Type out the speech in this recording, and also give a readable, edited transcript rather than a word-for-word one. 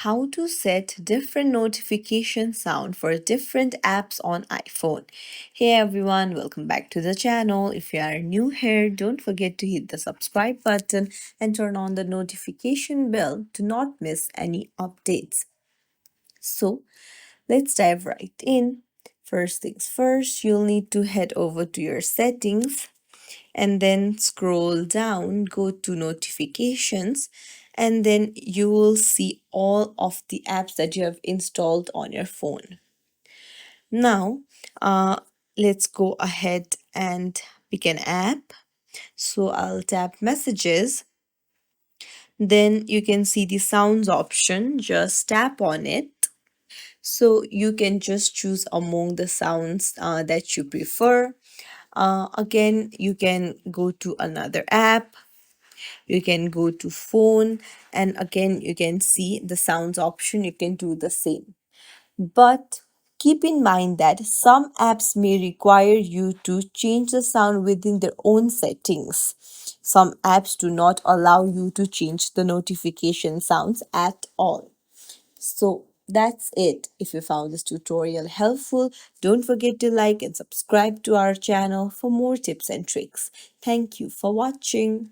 how to set different notification sound for different apps on iPhone. Hey everyone, welcome back to the channel. If you are new here, don't forget to hit the subscribe button and turn on the notification bell to not miss any updates. So, let's dive right in. First things first, you'll need to head over to your settings and then scroll down, go to notifications, and then you will see all of the apps that you have installed on your phone. Now, uh, let's go ahead and pick an app. So I'll tap messages. Then you can see the sounds option. Just tap on it. So you can just choose among the sounds that you prefer. Again, you can go to another app, you can go to phone, and again you can see the sounds option. You can do the same, but keep in mind that some apps may require you to change the sound within their own settings. Some apps do not allow you to change the notification sounds at all. So that's it. If you found this tutorial helpful, don't forget to like and subscribe to our channel for more tips and tricks. Thank you for watching.